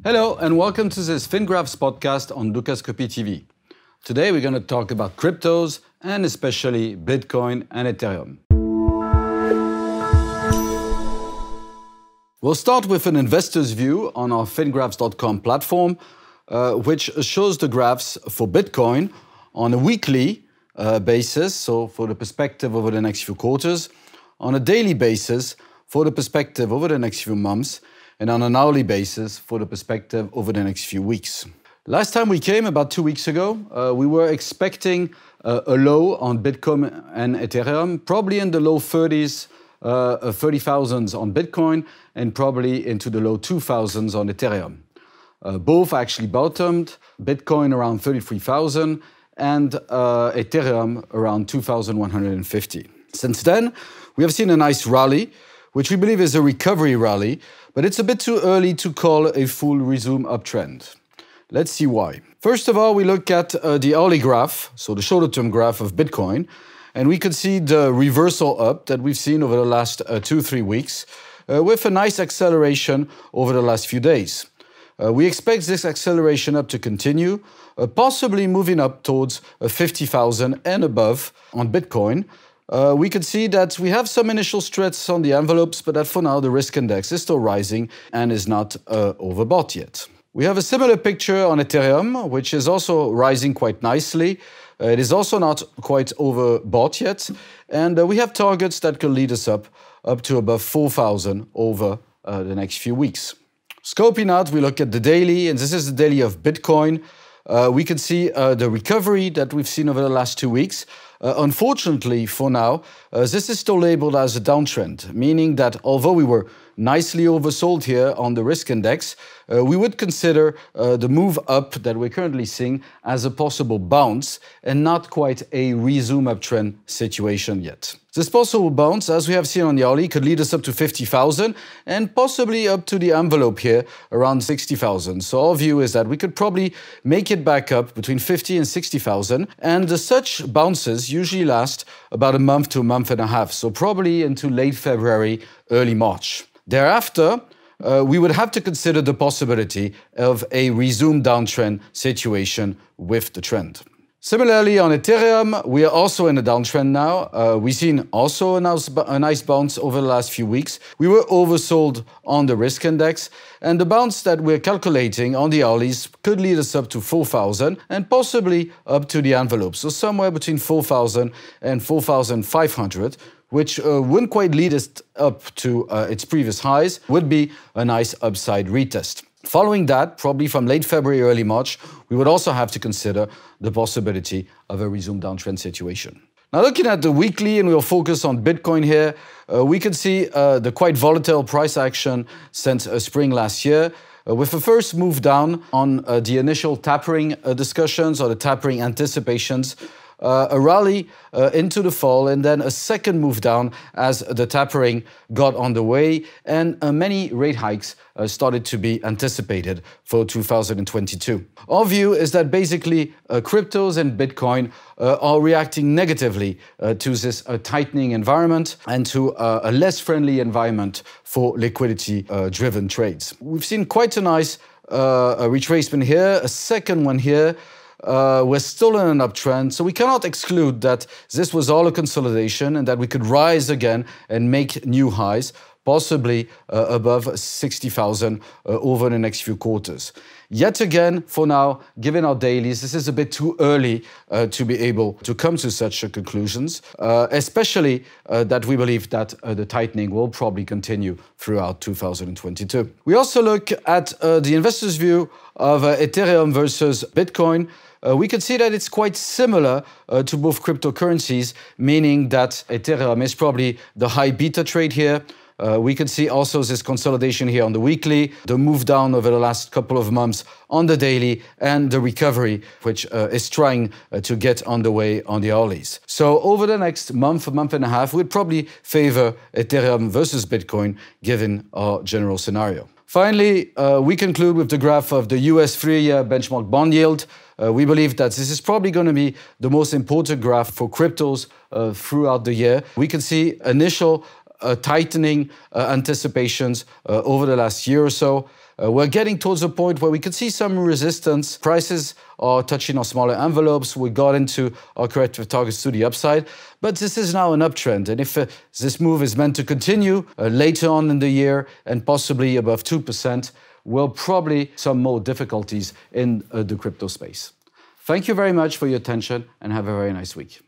Hello and welcome to this FinGraphs podcast on Dukascopy TV. Today we're going to talk about cryptos and especially Bitcoin and Ethereum. We'll start with an investor's view on our fingraphs.com platform, which shows the graphs for Bitcoin on a weekly basis, so for the perspective over the next few quarters, on a daily basis for the perspective over the next few months, and on an hourly basis for the perspective over the next few weeks. Last time we came, about 2 weeks ago, we were expecting a low on Bitcoin and Ethereum, probably in the low 30s, 30,000s on Bitcoin, and probably into the low 2,000s on Ethereum. Both actually bottomed, Bitcoin around 33,000 and Ethereum around 2,150. Since then, we have seen a nice rally, which we believe is a recovery rally, but it's a bit too early to call a full resume uptrend. Let's see why. First of all, we look at the hourly graph, so the shorter-term graph of Bitcoin, and we could see the reversal up that we've seen over the last 2-3 weeks, with a nice acceleration over the last few days. We expect this acceleration up to continue, possibly moving up towards 50,000 and above on Bitcoin. We can see that we have some initial stretches on the envelopes, but that for now the risk index is still rising and is not overbought yet. We have a similar picture on Ethereum, which is also rising quite nicely. It is also not quite overbought yet, and we have targets that could lead us up to above 4,000 over the next few weeks. Scoping out, we look at the daily, and this is the daily of Bitcoin. We can see the recovery that we've seen over the last 2 weeks. Unfortunately, for now, this is still labeled as a downtrend, meaning that although we were nicely oversold here on the risk index, we would consider the move up that we're currently seeing as a possible bounce and not quite a resume uptrend situation yet. This possible bounce, as we have seen on the hourly, could lead us up to 50,000 and possibly up to the envelope here around 60,000. So our view is that we could probably make it back up between 50 and 60,000, and such bounces usually last about a month to a month and a half, so probably into late February, early March. Thereafter, we would have to consider the possibility of a resumed downtrend situation with the trend. Similarly, on Ethereum, we are also in a downtrend now. We've seen also a nice bounce over the last few weeks. We were oversold on the risk index, and the bounce that we're calculating on the hourlies could lead us up to 4,000 and possibly up to the envelope. So somewhere between 4,000 and 4,500, which wouldn't quite lead us up to its previous highs, would be a nice upside retest. Following that, probably from late February, early March, we would also have to consider the possibility of a resumed downtrend situation. Now, looking at the weekly, and we'll focus on Bitcoin here, we can see the quite volatile price action since spring last year, with a first move down on the initial tapering discussions or the tapering anticipations, a rally into the fall, and then a second move down as the tapering got on the way, and many rate hikes started to be anticipated for 2022. Our view is that basically cryptos and Bitcoin are reacting negatively to this tightening environment and to a less friendly environment for liquidity-driven trades. We've seen quite a nice retracement here, a second one here. We're still in an uptrend, so we cannot exclude that this was all a consolidation and that we could rise again and make new highs, possibly above 60,000 over the next few quarters. Yet again, for now, given our dailies, this is a bit too early to be able to come to such conclusions, especially that we believe that the tightening will probably continue throughout 2022. We also look at the investor's view of Ethereum versus Bitcoin. We can see that it's quite similar to both cryptocurrencies, meaning that Ethereum is probably the high beta trade here. We can see also this consolidation here on the weekly, the move down over the last couple of months on the daily, and the recovery, which is trying to get underway on the hourlies. So over the next month and a half, we'd probably favor Ethereum versus Bitcoin, given our general scenario. Finally, we conclude with the graph of the US 3-year benchmark bond yield. We believe that this is probably going to be the most important graph for cryptos throughout the year. We can see initial tightening anticipations over the last year or so. We're getting towards a point where we could see some resistance. Prices are touching our smaller envelopes. We got into our corrective targets to the upside, but this is now an uptrend. And if this move is meant to continue later on in the year and possibly above 2%, we'll probably some more difficulties in the crypto space. Thank you very much for your attention and have a very nice week.